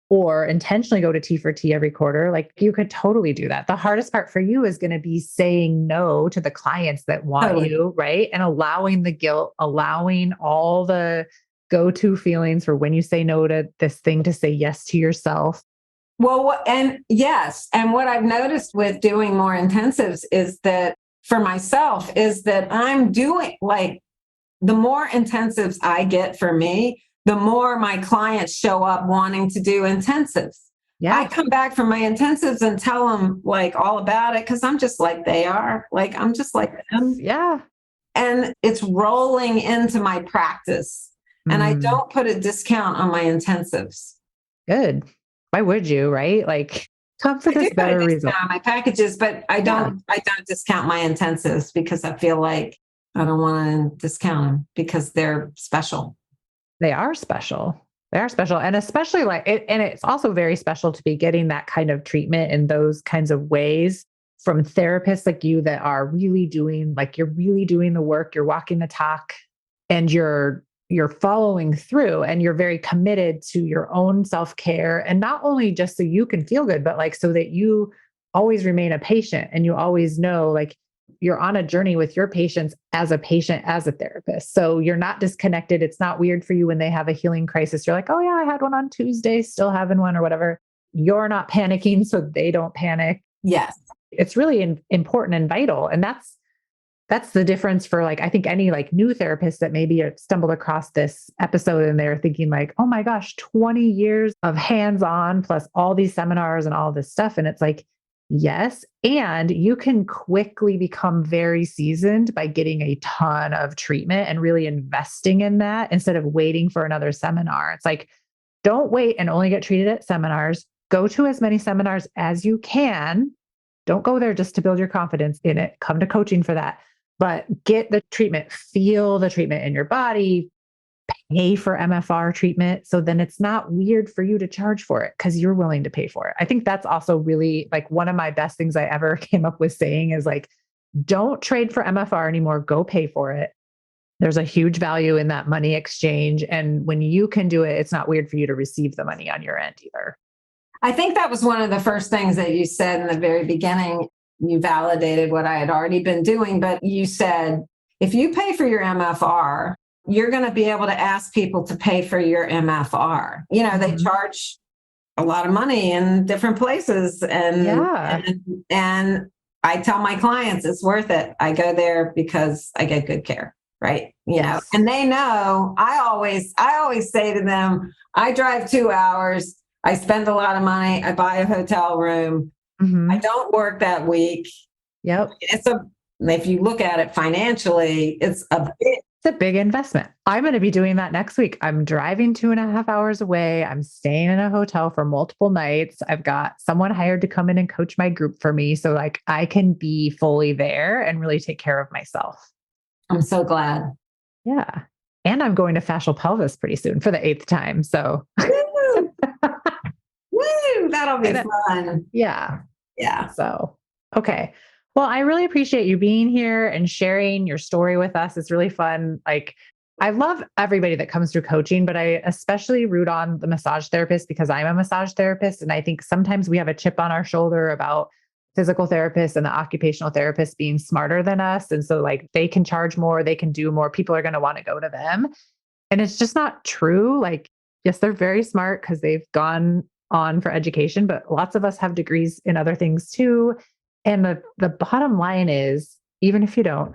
Or intentionally go to T4T every quarter. Like you could totally do that. The hardest part for you is going to be saying no to the clients that want you, right? And allowing the guilt, allowing all the go-to feelings for when you say no to this thing to say yes to yourself. Well, and yes. And what I've noticed with doing more intensives is that for myself is that I'm doing like the more intensives I get for me, the more my clients show up wanting to do intensives. Yeah. I come back from my intensives and tell them like all about it because I'm just like they are. Like I'm just like them. Yeah. And it's rolling into my practice. And I don't put a discount on my intensives. Good. Why would you, right? Like, come for I do this better result. discount my packages, but Yeah, I don't discount my intensives because I feel like I don't want to discount them because they're special. they are special. They are special. And especially like it, and it's also very special to be getting that kind of treatment in those kinds of ways from therapists like you that are really doing, like you're really doing the work, you're walking the talk, and you're following through, and you're very committed to your own self-care, and not only just so you can feel good, but like so that you always remain a patient and you always know like you're on a journey with your patients as a patient, as a therapist. So you're not disconnected. It's not weird for you when they have a healing crisis. You're like, oh yeah, I had one on Tuesday, still having one or whatever. You're not panicking so they don't panic. Yes. It's really important and vital. And that's the difference for like, I think any like new therapist that maybe stumbled across this episode and they're thinking like, oh my gosh, 20 years of hands-on plus all these seminars and all this stuff. And it's like, yes. And you can quickly become very seasoned by getting a ton of treatment and really investing in that instead of waiting for another seminar. It's like, don't wait and only get treated at seminars. Go to as many seminars as you can. Don't go there just to build your confidence in it. Come to coaching for that. But get the treatment, feel the treatment in your body, pay for MFR treatment. So then it's not weird for you to charge for it because you're willing to pay for it. I think that's also really like one of my best things I ever came up with saying is like, don't trade for MFR anymore. Go pay for it. There's a huge value in that money exchange. And when you can do it, it's not weird for you to receive the money on your end either. I think that was one of the first things that you said in the very beginning. You validated what I had already been doing, but you said, if you pay for your MFR, you're going to be able to ask people to pay for your MFR. You know, they charge a lot of money in different places. And I tell my clients it's worth it. I go there because I get good care. Right. You know, and they know I always say to them, I drive 2 hours. I spend a lot of money. I buy a hotel room. I don't work that week. Yep. If you look at it financially, it's a big investment. I'm going to be doing that next week. I'm driving 2.5 hours away. I'm staying in a hotel for multiple nights. I've got someone hired to come in and coach my group for me. So like I can be fully there and really take care of myself. I'm so glad. Yeah. And I'm going to fascial pelvis pretty soon for the 8th time. So Woo, that'll be fun. Yeah. Yeah. So, okay. Well, I really appreciate you being here and sharing your story with us. It's really fun. Like, I love everybody that comes through coaching, but I especially root on the massage therapist because I'm a massage therapist. And I think sometimes we have a chip on our shoulder about physical therapists and the occupational therapists being smarter than us. And so like they can charge more, they can do more. People are going to want to go to them. And it's just not true. Like, yes, they're very smart because they've gone on for education, but lots of us have degrees in other things too. And the bottom line is, even if you don't,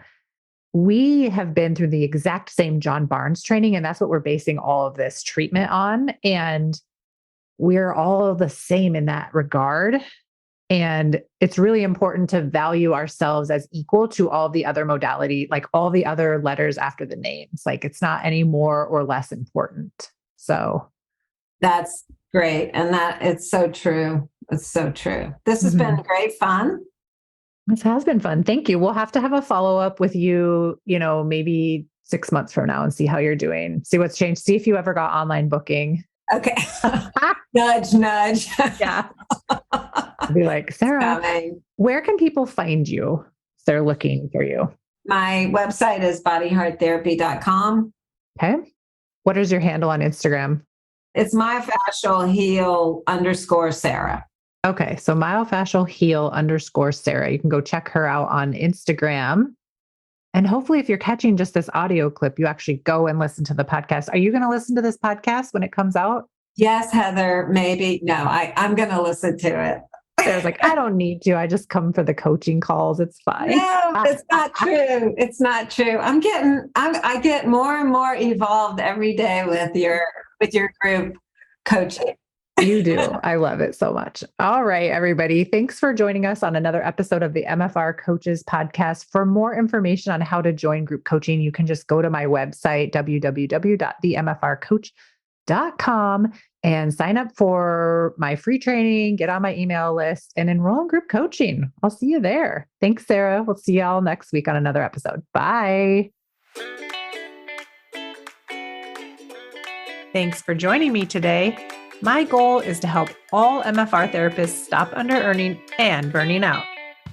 we have been through the exact same John Barnes training, and that's what we're basing all of this treatment on. And we're all the same in that regard. And it's really important to value ourselves as equal to all the other modality, like all the other letters after the names. Like it's not any more or less important. So that's great. And that it's so true. It's so true. This has been great fun. This has been fun. Thank you. We'll have to have a follow-up with you, maybe 6 months from now and see how you're doing. See what's changed. See if you ever got online booking. Okay. Nudge, nudge. Yeah. I'll be like, Sarah, where can people find you if they're looking for you? My website is bodyhearttherapy.com. Okay. What is your handle on Instagram? It's myofascialheal_Sarah. Okay. So myofascialheal_Sarah. You can go check her out on Instagram. And hopefully if you're catching just this audio clip, you actually go and listen to the podcast. Are you going to listen to this podcast when it comes out? Yes, Heather, maybe. No, I'm going to listen to it. Sarah's like, I don't need to. I just come for the coaching calls. It's fine. No, it's not true. It's not true. I get more and more evolved every day with your group coaching. You do. I love it so much. All right, everybody. Thanks for joining us on another episode of the MFR Coaches Podcast. For more information on how to join group coaching, you can just go to my website, www.themfrcoach.com. milestone.com and sign up for my free training, get on my email list, and enroll in group coaching. I'll see you there. Thanks, Sarah. We'll see y'all next week on another episode. Bye. Thanks for joining me today. My goal is to help all MFR therapists stop under-earning and burning out.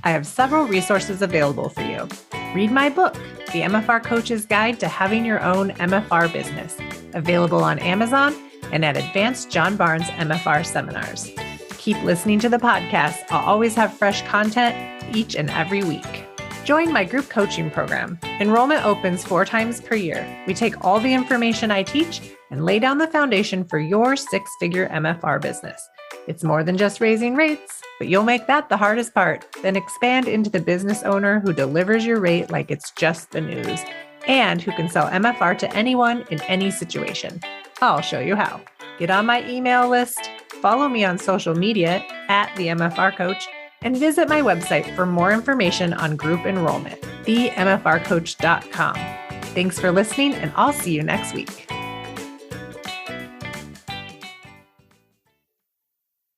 I have several resources available for you. Read my book, The MFR Coach's Guide to Having Your Own MFR Business, available on Amazon and at Advanced John Barnes MFR seminars. Keep listening to the podcast. I'll always have fresh content each and every week. Join my group coaching program. Enrollment opens 4 times per year. We take all the information I teach and lay down the foundation for your 6-figure MFR business. It's more than just raising rates, but you'll make that the hardest part. Then expand into the business owner who delivers your rate like it's just the news and who can sell MFR to anyone in any situation. I'll show you how. Get on my email list, follow me on social media at the MFR Coach, and visit my website for more information on group enrollment, themfrcoach.com. Thanks for listening, and I'll see you next week.